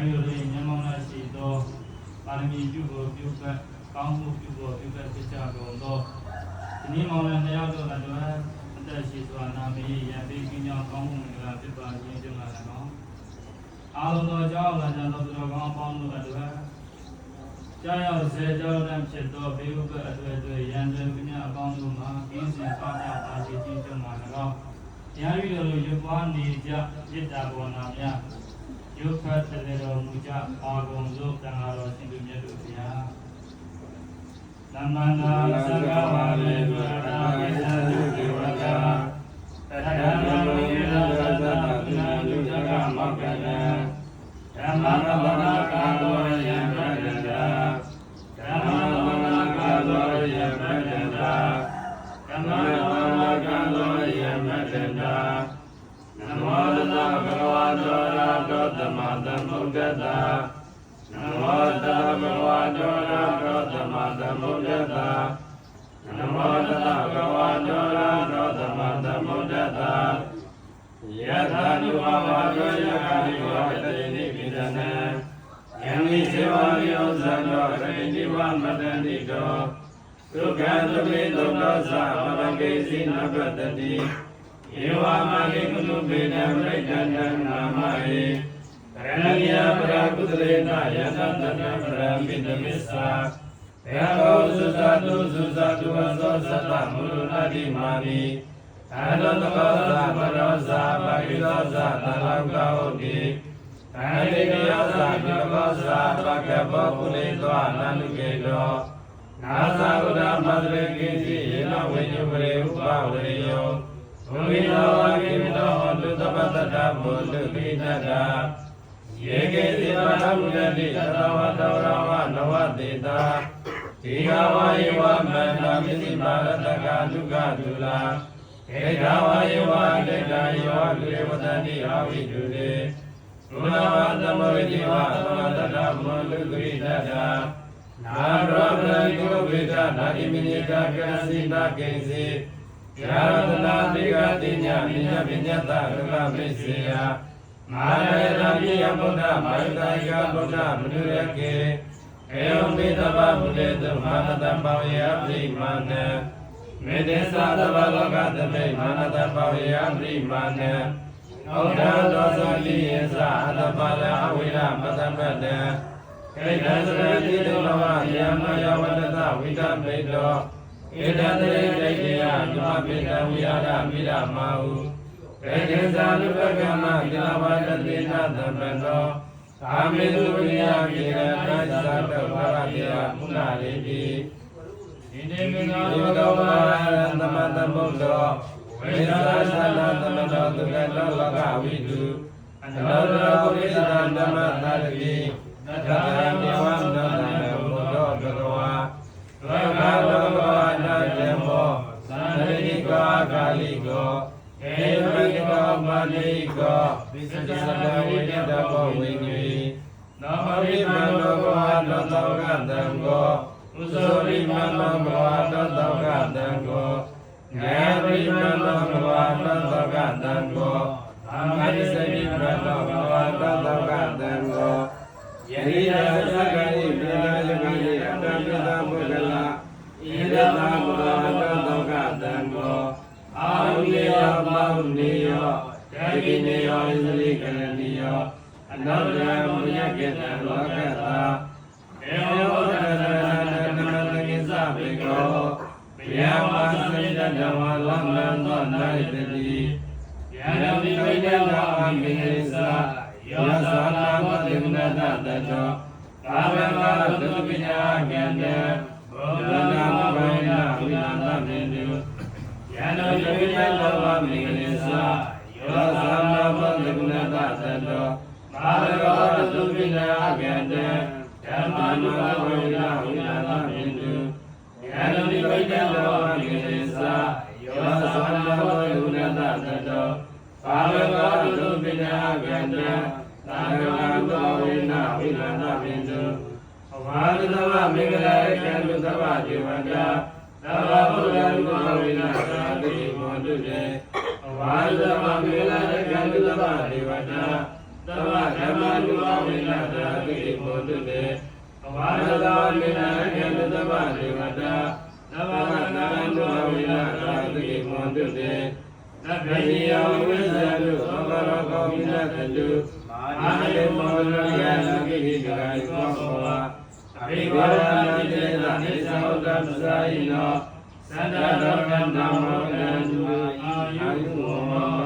ယူရင်းညမောင်းနာရှိသောပါရမီပြုကိုပြုကပ်ကောင်းမှုပြုကိုပြုကပ်ဖြစ်ကြကုန်သောဒီနေ့မောင်လည်းနှစ်ယောက်တို့ကတော့အသက်ရှိစွာနာမည်ရံပြီးကိညာကောင်းမှုမင်္ဂလာဖြစ်ပါခြင်းကြောင့်လည်းကောင်းအားလုံးသောကြောင့်လည်းကျွန်တော်တို့ကောင်းပေါင်းတို့အတွက်ကြောက်ရောက်စေကြောင့်လည်းဖြစ်သောဘေးဥပ္ပအတွေ့အတွေ့ရံတယ်ကိညာအကောင်းတို့မှာကင်းစင်ပါကြပါခြင်းကြောင့်လည်းကောင်းတရားယူလို့ရွပွားနေကြจิตတာဘောနာများယုခတ်တဲ့တော်မူကြအာဂုံတို့တန်ဃာတော်ရှင်သူမြတ်တို့ဘုရားသမန္တာသံဃာဝါလေဝရဏဝိသတုဒေဝတာတထဓမ္မဝိရသတ္တပုဏ္ဏလူတကမောက္ခလံဓမ္မကဝနာကာသောယံပတ္တတာဓမ္မကဝနာကာသောယံပတ္တတာဓမ္မကဝနာကာသောယံပတ္တတာနမောတသဗ္ဗဝါတောရတောသမ္မာသမ္ဗုဒ္ဓတ္တနမောတသဗ္ဗဝါတောရတောသမ္မာသမ္ဗုဒ္ဓတ္တနမောတသဗ္ဗဝါတောရတောသမ္မာသမ္ဗုဒ္ဓတ္တယထာနုဘဝတောယခာနိဝါတေနိပိဒနံယံမိစေဝယောဇံတောရတိဝမတန္တိတောဒုက္ခဒုက္ခေဒုက္ခသဗ္ဗကေစီနပတ္တိဧဝမဂိကုပေနပရိဒန္တနာမဟိကရဏိယပရာကုသလေနယသတ္တပရမိတမစ္ဆာဘေဟောသုဇာတုသုဇာတုဝသောသတ္တမုလနာတိမာနိအာရတကောသပရောဇာပါဠိသောဇာတလောကဟုတ်တိကာယေကယောဇာပိကောဇာပကဘောကုလေသောအနန္တုကေတောနာသဝဒမတရေကိစီယေနဝိညုပရေဥပဝရေယောဘုံိနောဝကိမိနောဟောတုသဗ္ဗတ္တဘုလုပိတ္တာယေကေတိပရမုဒတိသတဝတောရဝနဝတေတာဒီဃဝါယေဝမန္တမိသိမာရတကဒုက္ခဒုလာခေဃဝါယေဝဒေတာယေဝလူယေဝတတိအာဝိတုလေဘုနာဝသမဝိတိဝသမတ္တဘုလုပိတ္တာနာရောပရိကုဝိဒနာတိမိနိတာကစီနာကိစီယာရတနာတိကတိညာမိညာပညတဒုက္ခပိစေယမာရတပိယဗုဒ္ဓမာယတယဗုဒ္ဓမနုရကေဧဝံပိသဗ္ဗဗုဒေတုမာနတံပဝေယပရိမာဏံမေတ္တေသသဗ္ဗလောကသမိမာနတံပဝေယပရိမာဏံဩဒံသောသတိယသအတပါလအဝိရမတံပတံခေတံသရတိတုလဝယမယဝတ္တဝိတမေတောဧတံတေဒိဋ္ဌိယဓမ္မပိတံဝိရဒမိရမဟုဘေကေဇာနုပကမသီလဝတတိနာသမ္ပတောကာမေတုဝိယကိရတသတ္တဝရတိယမုနာရေတိဣတိမိနောဒီကောဝါသမတဗုဒ္ဓောဝိသရသနာသမတောသုကတောလောကဝိတုအနန္တရောဝိသရဓမ္မသာတိနတ္တံဒေဝံနတ္တံဘုဒ္ဓောဘဂဝါလောကလောကဝါနတေမောသန္တိကောကာလိကောဧဝံကောမနိကောဝိသတ္တသဝိတ္တဘောဝိညေနောဟိမန္တောကောတောတောကတံကောဥဇောရိမန္တောကောတောတောကတံကောငေရိမန္တောကောတောတောကတံကောအမရိစေမိမန္တောကောတောတောကတံကောယရိယာသကတိပြေလာယကိအတ္တပိသဘုဒ္ဓလာဣရတဘုရားတောတောကတံကောအာဟုနေယောပါဟုနေယောဒေဝိနေယောဣသရိကရဏီယောအနန္တယမုညကေတံလောကတာဧဝံဘုဒ္ဓနာတမတကိသဗေကောဗျာမသိတတဝါလမ္မံသောနာယတတိယံဝိဝိတံသာမိဟိသယောသနာမတိမနတတတောကာဝေငါသုပညာကံတံဘုဒ္ဓနာမဝိနာဝိနာသမေတုယံဝိဝိတံသာမိဟိသယောသနာမတိမနတတတောကာဝေငါသုပညာကံတံဓမ္မနုဝိနာဝိနာသမေတုယံဝိဝိတံသာမိဟိသယောသနာမတိမနတတတောကာဝေငါသုပညာကံတံသံဃာသောဝိနာဝိနာသမေတုဝါဒသဝမင်္ဂလာကံလူသဗ္ဗဒေဝတာသဗ္ဗဗုဒ္ဓံသောဝိနာသာတိမောတုတေဝါဒသဝမင်္ဂလာကံလူသဗ္ဗဒေဝတာသ ဗ္ဗဓမ္မလူဝဝိနတာတိဘုဒ္ဓေဘဝရတာမိနာကေတသဗ္ဗဒေဝတာသဗ္ဗသန္တလူဝဝိနတာတိဘုဒ္ဓေသဗ္ဗေယောဝိဇ္ဇတုသဗ္ဗရောဂောမိနတတုအာလေမောရယနာကိဟိကာယသောဘောအဘိဝရဏတိနာနိသဝတ္တသဇာယိနောသန္တာရောဂန္တမောကံသူအာယုဝော